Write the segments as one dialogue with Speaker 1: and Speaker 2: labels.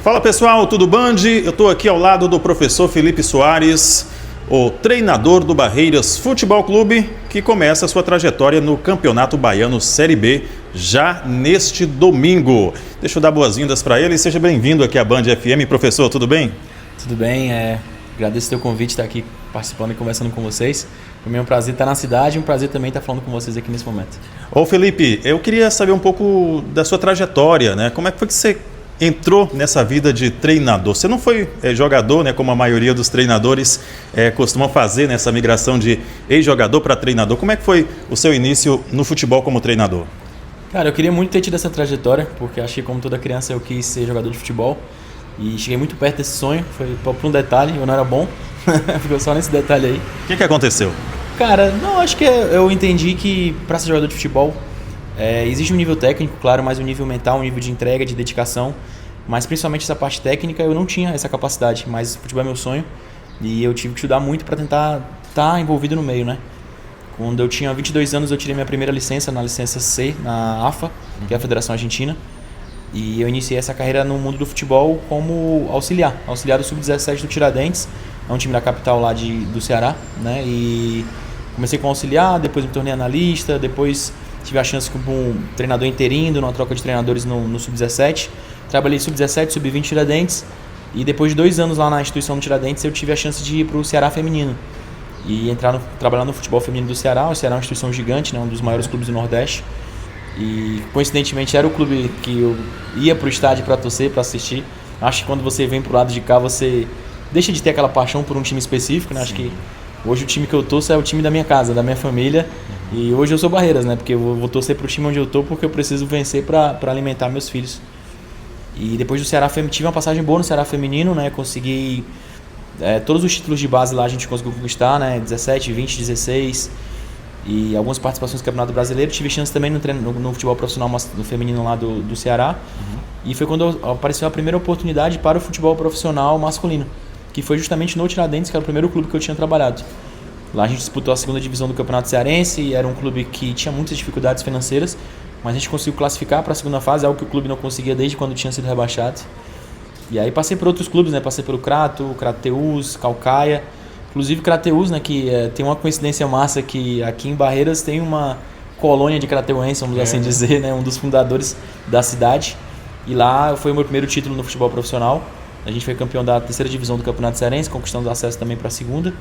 Speaker 1: Fala pessoal, tudo band? Eu estou aqui ao lado do professor Felipe Soares, o treinador do Barreiras Futebol Clube, que começa a sua trajetória no Campeonato Baiano Série B já neste domingo. Deixa eu dar boas-vindas para ele e seja bem-vindo aqui à Band FM. Professor, tudo bem?
Speaker 2: Tudo bem, agradeço o teu convite, estar aqui participando e conversando com vocês. Para mim é um prazer estar na cidade e um prazer também estar falando com vocês aqui nesse momento.
Speaker 1: Ô Felipe, eu queria saber um pouco da sua trajetória, né? Como é que foi que você entrou nessa vida de treinador? Você não foi jogador, né, como a maioria dos treinadores costumam fazer nessa migração de ex-jogador para treinador. Como é que foi o seu início no futebol como treinador?
Speaker 2: Cara, eu queria muito ter tido essa trajetória, porque acho que como toda criança eu quis ser jogador de futebol e cheguei muito perto desse sonho. Foi por um detalhe, eu não era bom, ficou só nesse detalhe aí.
Speaker 1: O que aconteceu?
Speaker 2: Cara, não, acho que eu entendi que para ser jogador de futebol existe um nível técnico, claro, mas um nível mental, um nível de entrega, de dedicação, mas principalmente essa parte técnica eu não tinha essa capacidade, mas o futebol é meu sonho e eu tive que estudar muito para tentar estar envolvido no meio, né? Quando eu tinha 22 anos eu tirei minha primeira licença, na licença C, na AFA, que é a Federação Argentina, e eu iniciei essa carreira no mundo do futebol como auxiliar do Sub-17 do Tiradentes, é um time da capital lá do Ceará, né? E comecei como auxiliar, depois me tornei analista, depois tive a chance como um treinador interino, numa troca de treinadores no Sub-17. Trabalhei Sub-17, Sub-20 Tiradentes. E depois de 2 anos lá na instituição do Tiradentes, eu tive a chance de ir para o Ceará Feminino. E trabalhar no futebol feminino do Ceará. O Ceará é uma instituição gigante, né, um dos maiores clubes do Nordeste. E coincidentemente era o clube que eu ia para o estádio para torcer, para assistir. Acho que quando você vem para o lado de cá, você deixa de ter aquela paixão por um time específico, né? Acho que hoje o time que eu torço é o time da minha casa, da minha família. E hoje eu sou Barreiras, né? Porque eu vou torcer pro time onde eu tô, porque eu preciso vencer para alimentar meus filhos. E depois do Ceará Feminino, tive uma passagem boa no Ceará Feminino, né? Consegui todos os títulos de base lá a gente conseguiu conquistar, né? 17, 20, 16 e algumas participações no Campeonato Brasileiro. Tive chance também no futebol profissional no feminino lá do Ceará. E foi quando apareceu a primeira oportunidade para o futebol profissional masculino, que foi justamente no Tiradentes, que era o primeiro clube que eu tinha trabalhado. Lá a gente disputou a segunda divisão do Campeonato Cearense e era um clube que tinha muitas dificuldades financeiras, mas a gente conseguiu classificar para a segunda fase, algo que o clube não conseguia desde quando tinha sido rebaixado. E aí passei por outros clubes, né? Passei pelo Crateús, Caucaia, inclusive Crateús, né? Que tem uma coincidência massa que aqui em Barreiras tem uma colônia de crateuense, vamos assim dizer, né? Um dos fundadores da cidade. E lá foi o meu primeiro título no futebol profissional. A gente foi campeão da terceira divisão do Campeonato Cearense, conquistando acesso também para a segunda.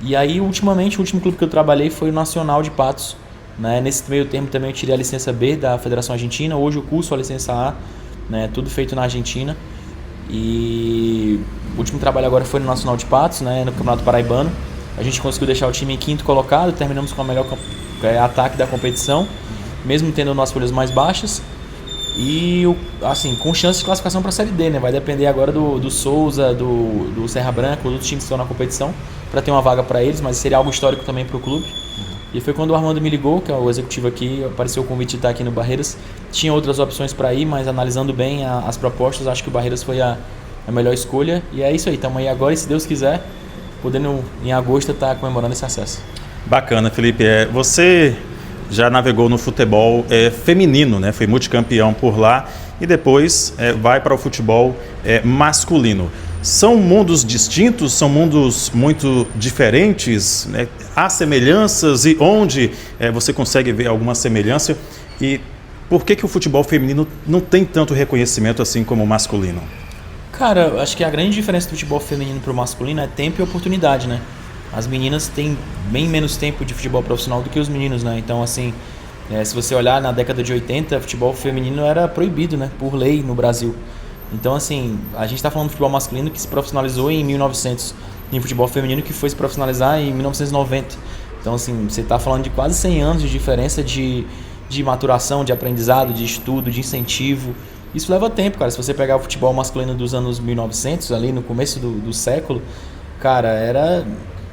Speaker 2: E aí, ultimamente, o último clube que eu trabalhei foi o Nacional de Patos, né? Nesse meio termo também eu tirei a licença B da Federação Argentina. Hoje eu curso a licença A, né? Tudo feito na Argentina. E o último trabalho agora foi no Nacional de Patos, né? No Campeonato Paraibano. A gente conseguiu deixar o time em 5º colocado, terminamos com a melhor ataque da competição, mesmo tendo as folhas mais baixas. E assim, com chance de classificação para a Série D, né? Vai depender agora do Souza, do Serra Branca, os outros times que estão na competição, para ter uma vaga para eles, mas seria algo histórico também para o clube. E foi quando o Armando me ligou, que é o executivo aqui, apareceu o convite de estar aqui no Barreiras. Tinha outras opções para ir, mas analisando bem as propostas, acho que o Barreiras foi a melhor escolha. E é isso aí, estamos aí agora e, se Deus quiser, podendo em agosto estar comemorando esse acesso.
Speaker 1: Bacana, Felipe. Você já navegou no futebol feminino, né? Foi multicampeão por lá e depois vai para o futebol masculino. São mundos distintos, são mundos muito diferentes, né? Há semelhanças e onde você consegue ver alguma semelhança? E por que o futebol feminino não tem tanto reconhecimento assim como o masculino?
Speaker 2: Cara, acho que a grande diferença do futebol feminino para o masculino é tempo e oportunidade, né? As meninas têm bem menos tempo de futebol profissional do que os meninos, né? Então, assim, se você olhar na década de 80, futebol feminino era proibido, né? Por lei no Brasil. Então, assim, a gente está falando de futebol masculino que se profissionalizou em 1900, e futebol feminino que foi se profissionalizar em 1990. Então, assim, você está falando de quase 100 anos de diferença de maturação, de aprendizado, de estudo, de incentivo. Isso leva tempo, cara. Se você pegar o futebol masculino dos anos 1900, ali no começo do século, cara, era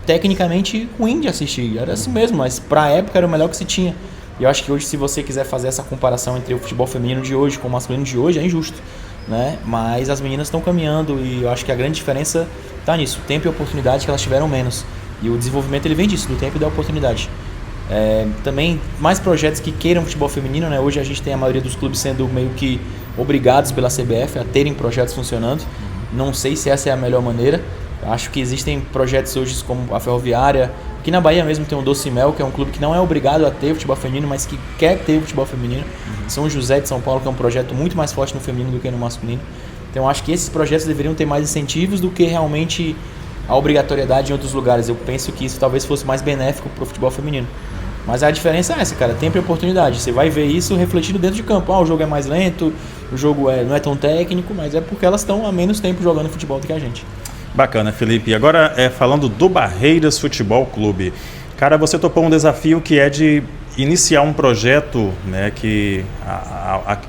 Speaker 2: tecnicamente ruim de assistir, era assim mesmo, mas pra época era o melhor que se tinha. E eu acho que hoje, se você quiser fazer essa comparação entre o futebol feminino de hoje com o masculino de hoje, é injusto, né? Mas as meninas estão caminhando e eu acho que a grande diferença tá nisso, tempo e oportunidade, que elas tiveram menos. E o desenvolvimento ele vem disso, do tempo e da oportunidade. Também mais projetos que queiram futebol feminino, né? Hoje a gente tem a maioria dos clubes sendo meio que obrigados pela CBF a terem projetos funcionando. Não sei se essa é a melhor maneira. Acho que existem projetos hoje como a Ferroviária. Aqui na Bahia mesmo tem o Doce Mel, que é um clube que não é obrigado a ter futebol feminino, mas que quer ter futebol feminino. São José de São Paulo, que é um projeto muito mais forte no feminino do que no masculino. Então acho que esses projetos deveriam ter mais incentivos do que realmente a obrigatoriedade em outros lugares. Eu penso que isso talvez fosse mais benéfico para o futebol feminino. Mas a diferença é essa, cara, tempo e oportunidade. Você vai ver isso refletido dentro de campo. O jogo é mais lento, o jogo não é tão técnico, mas é porque elas estão há menos tempo jogando futebol do que a gente.
Speaker 1: Bacana, Felipe. E agora, falando do Barreiras Futebol Clube. Cara, você topou um desafio que é de iniciar um projeto, né, que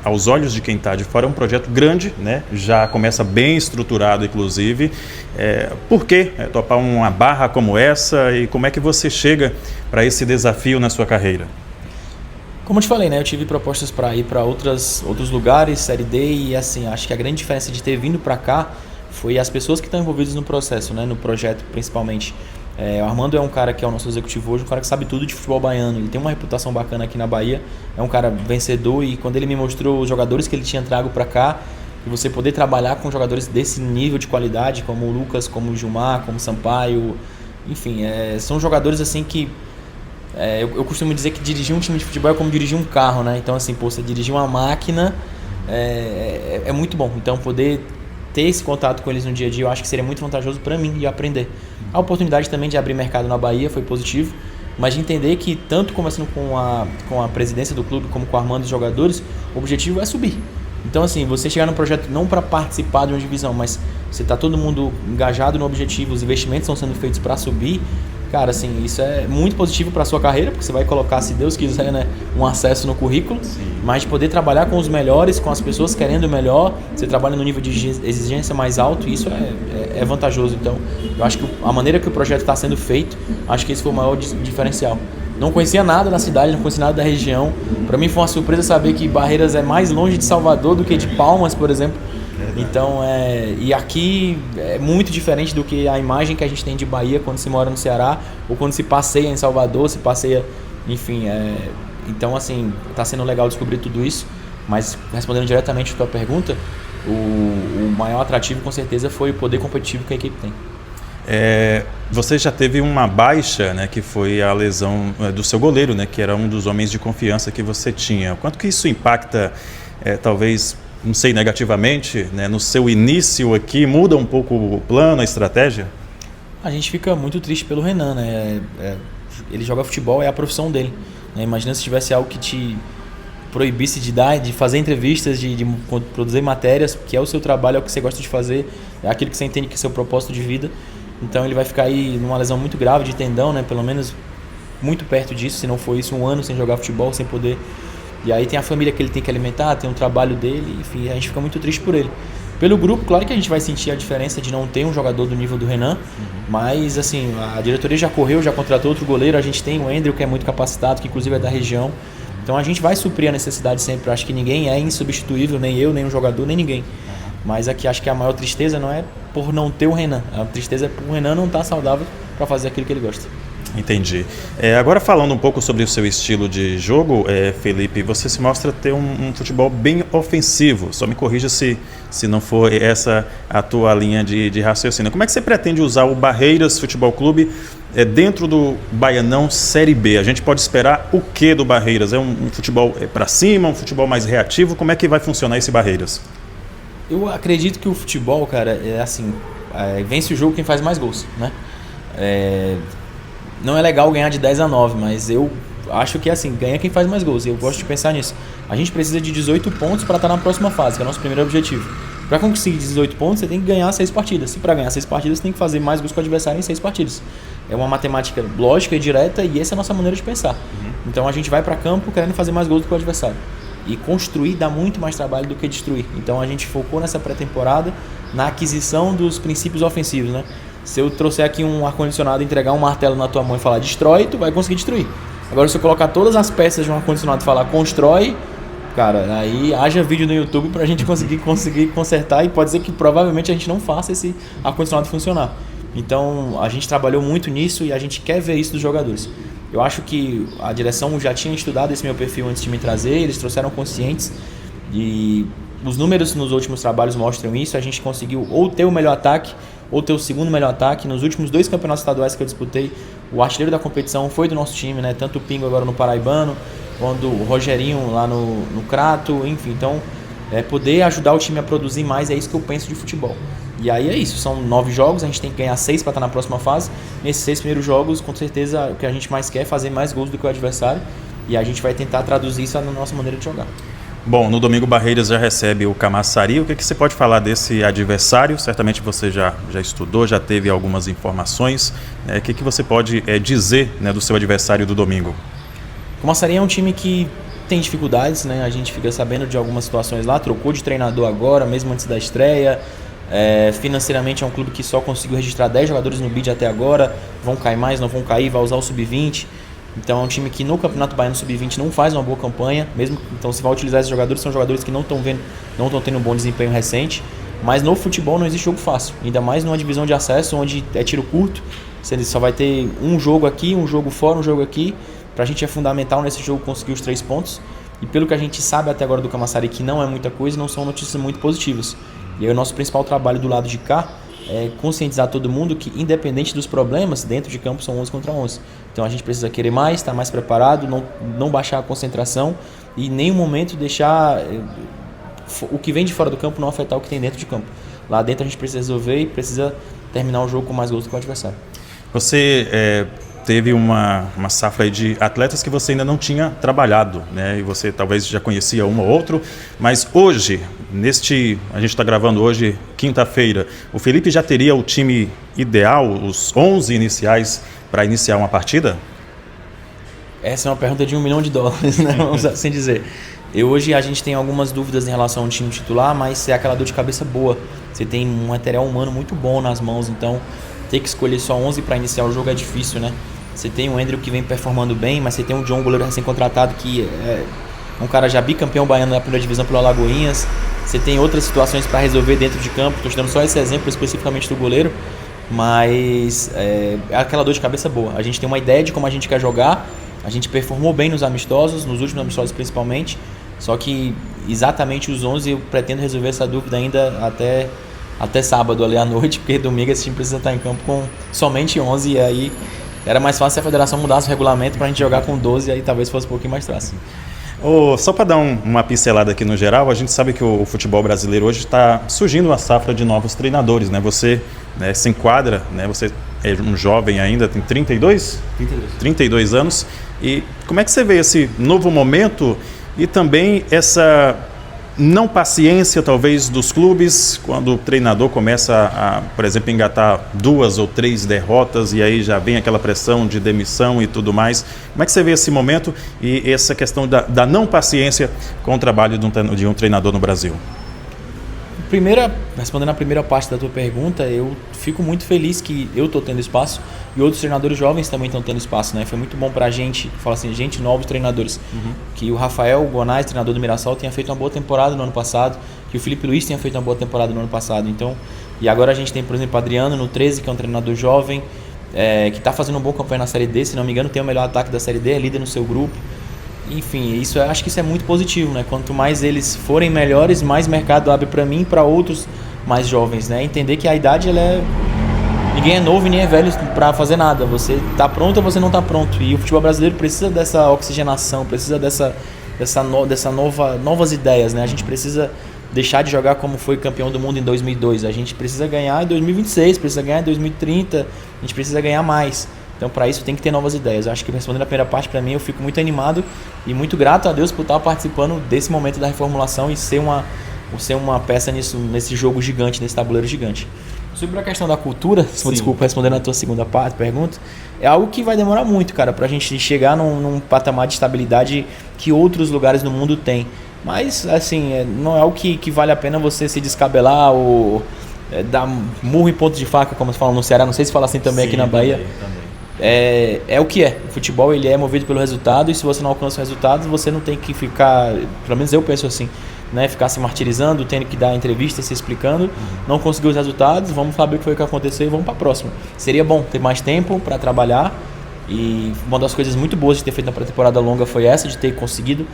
Speaker 1: aos olhos de quem está de fora é um projeto grande, né, já começa bem estruturado, inclusive. Por que topar uma barra como essa e como é que você chega para esse desafio na sua carreira?
Speaker 2: Como eu te falei, né, eu tive propostas para ir para outros lugares, Série D, e assim, acho que a grande diferença de ter vindo para cá foi as pessoas que estão envolvidas no processo, né, no projeto principalmente. O Armando é um cara que é o nosso executivo hoje, um cara que sabe tudo de futebol baiano, ele tem uma reputação bacana aqui na Bahia, é um cara vencedor, e quando ele me mostrou os jogadores que ele tinha trago para cá, e você poder trabalhar com jogadores desse nível de qualidade, como o Lucas, como o Gilmar, como o Sampaio, enfim, são jogadores assim que eu costumo dizer que dirigir um time de futebol é como dirigir um carro, né? Então assim, você dirigir uma máquina é muito bom, então poder ter esse contato com eles no dia a dia, eu acho que seria muito vantajoso para mim de aprender. A oportunidade também de abrir mercado na Bahia foi positivo, mas de entender que tanto conversando com a presidência do clube como com o Armando e os jogadores, o objetivo é subir. Então assim, você chegar num projeto não para participar de uma divisão, mas você está todo mundo engajado no objetivo, os investimentos estão sendo feitos para subir, cara, assim, isso é muito positivo para a sua carreira, porque você vai colocar, se Deus quiser, né, um acesso no currículo. Sim. Mas de poder trabalhar com os melhores, com as pessoas querendo o melhor, você trabalha no nível de exigência mais alto, e isso é vantajoso. Então, eu acho que a maneira que o projeto está sendo feito, acho que esse foi o maior diferencial. Não conhecia nada da cidade, não conhecia nada da região. Para mim foi uma surpresa saber que Barreiras é mais longe de Salvador do que de Palmas, por exemplo. Então, e aqui é muito diferente do que a imagem que a gente tem de Bahia quando se mora no Ceará, ou quando se passeia em Salvador, se passeia, enfim. Então, assim, está sendo legal descobrir tudo isso, mas respondendo diretamente a tua pergunta, o maior atrativo com certeza foi o poder competitivo que a equipe tem.
Speaker 1: Você já teve uma baixa, né, que foi a lesão do seu goleiro, né, que era um dos homens de confiança que você tinha. Quanto que isso impacta, talvez, não sei, negativamente, né, no seu início aqui? Muda um pouco o plano, a estratégia?
Speaker 2: A gente fica muito triste pelo Renan, né? Ele joga futebol, é a profissão dele, né? Imagina se tivesse algo que te proibisse de fazer entrevistas, de produzir matérias, que é o seu trabalho, é o que você gosta de fazer, é aquilo que você entende que é seu propósito de vida. Então ele vai ficar aí numa lesão muito grave de tendão, né? Pelo menos muito perto disso, se não for isso, 1 ano sem jogar futebol, sem poder. E aí tem a família que ele tem que alimentar, tem o trabalho dele, enfim, a gente fica muito triste por ele. Pelo grupo, claro que a gente vai sentir a diferença de não ter um jogador do nível do Renan, mas assim, a diretoria já correu, já contratou outro goleiro, a gente tem o Andrew, que é muito capacitado, que inclusive é da região. Então a gente vai suprir a necessidade sempre, acho que ninguém é insubstituível, nem eu, nem o jogador, nem ninguém. Mas aqui acho que a maior tristeza não é por não ter o Renan, a tristeza é por o Renan não estar saudável para fazer aquilo que ele gosta.
Speaker 1: Entendi. Agora falando um pouco sobre o seu estilo de jogo, Felipe, você se mostra ter um futebol bem ofensivo. Só me corrija se não for essa a tua linha de raciocínio. Como é que você pretende usar o Barreiras Futebol Clube dentro do Baianão Série B? A gente pode esperar o que do Barreiras? É um futebol para cima, um futebol mais reativo? Como é que vai funcionar esse Barreiras?
Speaker 2: Eu acredito que o futebol, cara, vence o jogo quem faz mais gols, né? Não é legal ganhar de 10-9, mas eu acho que ganha quem faz mais gols, e eu gosto de pensar nisso. A gente precisa de 18 pontos para estar na próxima fase, que é o nosso primeiro objetivo. Para conseguir 18 pontos, você tem que ganhar 6 partidas. E para ganhar 6 partidas, você tem que fazer mais gols que o adversário em 6 partidas. É uma matemática lógica e direta, e essa é a nossa maneira de pensar. Então a gente vai para campo querendo fazer mais gols do que o adversário. E construir dá muito mais trabalho do que destruir. Então a gente focou nessa pré-temporada na aquisição dos princípios ofensivos, né? Se eu trouxer aqui um ar-condicionado, entregar um martelo na tua mão e falar destrói, tu vai conseguir destruir. Agora se eu colocar todas as peças de um ar-condicionado e falar constrói, cara, aí haja vídeo no YouTube pra gente conseguir consertar, e pode ser que provavelmente a gente não faça esse ar-condicionado funcionar. Então a gente trabalhou muito nisso e a gente quer ver isso dos jogadores. Eu acho que a direção já tinha estudado esse meu perfil antes de me trazer, eles trouxeram conscientes e os números nos últimos trabalhos mostram isso. A gente conseguiu ou ter o melhor ataque ou ter o segundo melhor ataque. Nos últimos 2 campeonatos estaduais que eu disputei, o artilheiro da competição foi do nosso time, né? Tanto o Pingo agora no Paraibano, quanto o Rogerinho lá no Crato, enfim. Então, poder ajudar o time a produzir mais, é isso que eu penso de futebol. E aí é isso, são 9 jogos, a gente tem que ganhar 6 para estar na próxima fase. Nesses 6 primeiros jogos, com certeza, o que a gente mais quer é fazer mais gols do que o adversário. E a gente vai tentar traduzir isso na nossa maneira de jogar.
Speaker 1: Bom, no domingo Barreiras já recebe o Camaçari. O que você pode falar desse adversário? Certamente você já estudou, já teve algumas informações. O que você pode dizer, né, do seu adversário do domingo?
Speaker 2: O Camaçari é um time que tem dificuldades, né? A gente fica sabendo de algumas situações lá, trocou de treinador agora, mesmo antes da estreia. Financeiramente é um clube que só conseguiu registrar 10 jogadores no bid até agora. Vão cair mais, não vão cair, vai usar o sub-20. Então é um time que no Campeonato Baiano Sub-20 não faz uma boa campanha, mesmo. Então se vai utilizar esses jogadores, são jogadores que não estão tendo um bom desempenho recente. Mas no futebol não existe jogo fácil, ainda mais numa divisão de acesso onde é tiro curto. Você só vai ter um jogo aqui, um jogo fora, um jogo aqui. Pra gente é fundamental nesse jogo conseguir os 3 pontos. E pelo que a gente sabe até agora do Camaçari, que não é muita coisa, não são notícias muito positivas. E aí o nosso principal trabalho do lado de cá é conscientizar todo mundo que, independente dos problemas, dentro de campo são 11 contra 11. Então a gente precisa querer mais, estar mais preparado, não baixar a concentração e em nenhum momento deixar o que vem de fora do campo não afetar o que tem dentro de campo. Lá dentro a gente precisa resolver e precisa terminar o jogo com mais gols do que o adversário.
Speaker 1: Você teve uma safra aí de atletas que você ainda não tinha trabalhado, né? E você talvez já conhecia um ou outro, mas hoje, a gente está gravando hoje, quinta-feira, o Felipe já teria o time ideal, os 11 iniciais para iniciar uma partida?
Speaker 2: Essa é uma pergunta de $1 milhão, né? Vamos assim dizer. Hoje a gente tem algumas dúvidas em relação ao time titular, mas é aquela dor de cabeça boa. Você tem um material humano muito bom nas mãos, então ter que escolher só 11 para iniciar o jogo é difícil, né? Você tem o Andrew que vem performando bem, mas você tem o John, goleiro recém-contratado, que é um cara já bicampeão baiano da primeira divisão pelo Alagoinhas. Você tem outras situações para resolver dentro de campo. Estou te dando só esse exemplo especificamente do goleiro, mas é aquela dor de cabeça boa. A gente tem uma ideia de como a gente quer jogar, a gente performou bem nos amistosos, nos últimos amistosos principalmente, só que exatamente os 11 eu pretendo resolver essa dúvida ainda até sábado ali à noite, porque domingo esse time precisa estar em campo com somente 11 e aí era mais fácil se a federação mudasse o regulamento para a gente jogar com 12 e aí talvez fosse um pouquinho mais fácil.
Speaker 1: Só para dar uma pincelada aqui no geral, a gente sabe que o futebol brasileiro hoje está surgindo uma safra de novos treinadores, né? Você se enquadra, né? Você é um jovem ainda, tem 32 anos. E como é que você vê esse novo momento e também essa não paciência, talvez, dos clubes quando o treinador começa a, por exemplo, engatar 2 ou 3 derrotas e aí já vem aquela pressão de demissão e tudo mais. Como é que você vê esse momento e essa questão da não paciência com o trabalho de um treinador no Brasil?
Speaker 2: Respondendo a primeira parte da tua pergunta, eu fico muito feliz que eu estou tendo espaço e outros treinadores jovens também estão tendo espaço, né? Foi muito bom pra gente, fala assim, novos treinadores. Que o Rafael Gonais, treinador do Mirassol, tenha feito uma boa temporada no ano passado, que o Felipe Luiz tenha feito uma boa temporada no ano passado. Então, e agora a gente tem, por exemplo, Adriano no 13, que é um treinador jovem, que está fazendo um bom campanha na Série D, se não me engano, tem o melhor ataque da Série D, é líder no seu grupo. Enfim, acho que isso é muito positivo, né? Quanto mais eles forem melhores, mais mercado abre para mim e para outros mais jovens, né? Entender que a idade, ninguém é novo e nem é velho para fazer nada. Você tá pronto ou você não tá pronto. E o futebol brasileiro precisa dessa oxigenação, precisa novas ideias, né? A gente precisa deixar de jogar como foi campeão do mundo em 2002. A gente precisa ganhar em 2026, precisa ganhar em 2030, a gente precisa ganhar mais. Então, para isso, tem que ter novas ideias. Eu acho que, respondendo a primeira parte, para mim, eu fico muito animado e muito grato a Deus por estar participando desse momento da reformulação e ser uma peça nesse jogo gigante, nesse tabuleiro gigante. Sobre a questão da cultura, desculpa, respondendo a tua segunda pergunta, é algo que vai demorar muito, cara, para a gente chegar num patamar de estabilidade que outros lugares no mundo têm. Mas, assim, não é algo que vale a pena você se descabelar ou dar murro em ponto de faca, como se fala no Ceará. Não sei se fala assim também. Sim, aqui na Bahia. Também. É o que é. O futebol, ele é movido pelo resultado, e se você não alcança o resultado, você não tem que ficar, pelo menos eu penso assim, né, ficar se martirizando, tendo que dar entrevista, se explicando. Não conseguiu os resultados, vamos saber o que foi que aconteceu e vamos para a próxima. Seria bom ter mais tempo para trabalhar E uma das coisas muito boas de ter feito uma pré-temporada longa foi essa, de ter conseguido.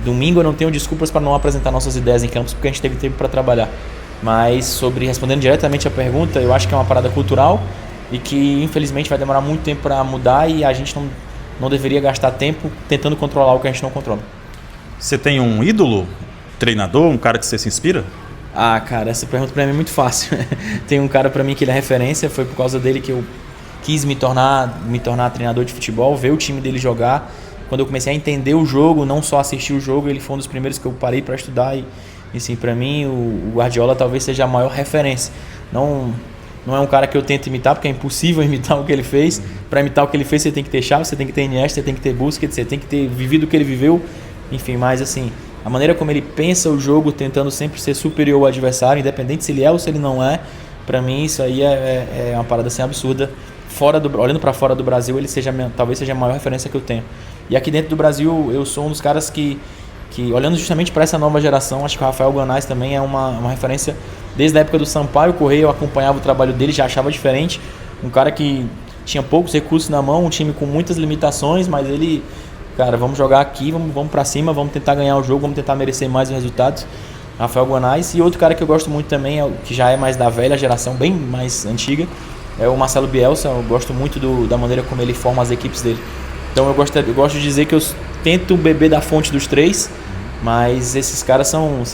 Speaker 2: Domingo eu não tenho desculpas para não apresentar nossas ideias em campos, porque a gente teve tempo para trabalhar. Mas respondendo diretamente a pergunta, eu acho que é uma parada cultural e que infelizmente vai demorar muito tempo para mudar, e a gente não deveria gastar tempo tentando controlar o que a gente não controla.
Speaker 1: Você tem um ídolo, treinador, um cara que você se inspira?
Speaker 2: Ah, cara, essa pergunta pra mim é muito fácil. Tem um cara pra mim que ele é referência, foi por causa dele que eu quis me tornar treinador de futebol, ver o time dele jogar. Quando eu comecei a entender o jogo, não só assistir o jogo, ele foi um dos primeiros que eu parei para estudar. E assim, para mim, o Guardiola talvez seja a maior referência. Não é um cara que eu tento imitar, porque é impossível imitar o que ele fez. Para imitar o que ele fez, você tem que ter Xavi, você tem que ter Iniesta, você tem que ter Busquets, você tem que ter vivido o que ele viveu. Enfim, mas assim, a maneira como ele pensa o jogo, tentando sempre ser superior ao adversário, independente se ele é ou se ele não é, para mim isso aí é uma parada assim absurda. Olhando para fora do Brasil, ele talvez seja a maior referência que eu tenho. E aqui dentro do Brasil, eu sou um dos caras que olhando justamente para essa nova geração, acho que o Rafael Guanais também é uma referência. Desde a época do Sampaio Corrêa, eu acompanhava o trabalho dele, já achava diferente. Um cara que tinha poucos recursos na mão, um time com muitas limitações, mas ele, cara, vamos jogar aqui, vamos para cima, vamos tentar ganhar o jogo, vamos tentar merecer mais os resultados. Rafael Guanais. E outro cara que eu gosto muito também, que já é mais da velha geração, bem mais antiga, é o Marcelo Bielsa. Eu gosto muito da maneira como ele forma as equipes dele. Então eu gosto de dizer que eu tento beber da fonte dos três, mas esses caras são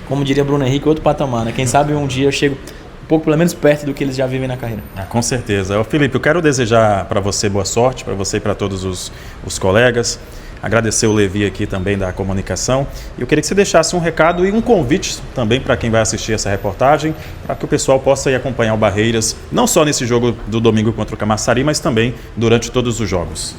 Speaker 2: como diria Bruno Henrique, outro patamar, né? Quem sabe um dia eu chego um pouco, pelo menos, perto do que eles já vivem na carreira.
Speaker 1: Com certeza. Felipe, eu quero desejar para você boa sorte, para você e para todos os colegas. Agradecer o Levi aqui também da comunicação. Eu queria que você deixasse um recado e um convite também para quem vai assistir essa reportagem, para que o pessoal possa ir acompanhar o Barreiras, não só nesse jogo do domingo contra o Camaçari, mas também durante todos os jogos.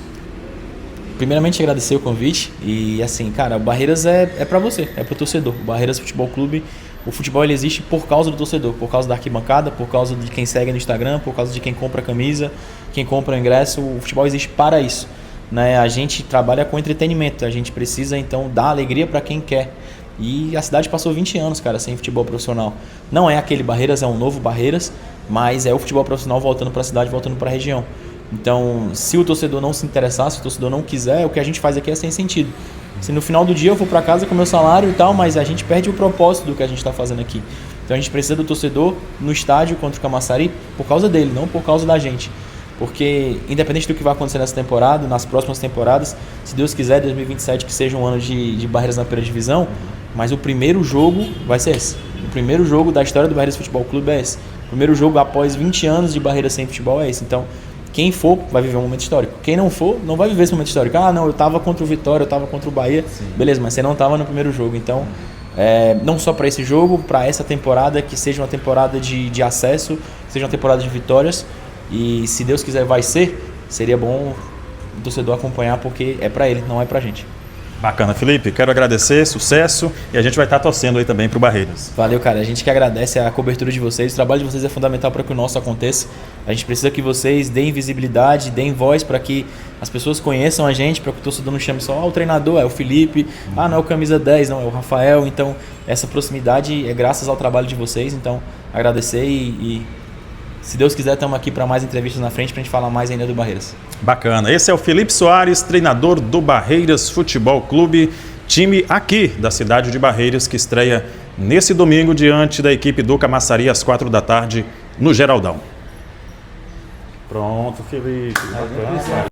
Speaker 2: Primeiramente, agradecer o convite e assim, cara, o Barreiras é para você, é para o torcedor. O Barreiras Futebol Clube, o futebol ele existe por causa do torcedor, por causa da arquibancada, por causa de quem segue no Instagram, por causa de quem compra a camisa, quem compra o ingresso. O futebol existe para isso, né? A gente trabalha com entretenimento, a gente precisa então dar alegria para quem quer. E a cidade passou 20 anos, cara, sem futebol profissional. Não é aquele Barreiras, é um novo Barreiras, mas é o futebol profissional voltando para a cidade, voltando para a região. Então, se o torcedor não se interessar, se o torcedor não quiser, o que a gente faz aqui é sem sentido. Se no final do dia eu vou para casa com meu salário e tal, mas a gente perde o propósito do que a gente está fazendo aqui. Então a gente precisa do torcedor no estádio contra o Camaçari por causa dele, não por causa da gente. Porque independente do que vai acontecer nessa temporada, nas próximas temporadas, se Deus quiser, 2027 que seja um ano de Barreiras na primeira divisão, mas o primeiro jogo vai ser esse. O primeiro jogo da história do Barreiras Futebol Clube é esse. O primeiro jogo após 20 anos de Barreiras sem futebol é esse. Então, quem for vai viver um momento histórico. Quem não for, não vai viver esse momento histórico. Ah, não, eu estava contra o Vitória, eu estava contra o Bahia. Sim. Beleza, mas você não estava no primeiro jogo. Então, não só para esse jogo, para essa temporada, que seja uma temporada de acesso, que seja uma temporada de vitórias. E se Deus quiser seria bom o torcedor acompanhar, porque é para ele, não é para a gente.
Speaker 1: Bacana, Felipe. Quero agradecer, sucesso, e a gente vai estar torcendo aí também para o Barreiras.
Speaker 2: Valeu, cara. A gente que agradece a cobertura de vocês. O trabalho de vocês é fundamental para que o nosso aconteça. A gente precisa que vocês deem visibilidade, deem voz para que as pessoas conheçam a gente, para que o torcedor não chame só o treinador, é o Felipe, não é o camisa 10, não, é o Rafael. Então, essa proximidade é graças ao trabalho de vocês. Então, agradecer e se Deus quiser, estamos aqui para mais entrevistas na frente, para a gente falar mais ainda do Barreiras.
Speaker 1: Bacana. Esse é o Felipe Soares, treinador do Barreiras Futebol Clube, time aqui da cidade de Barreiras, que estreia nesse domingo diante da equipe do Camaçari às 4 da tarde no Geraldão. Pronto, Felipe. Bacana.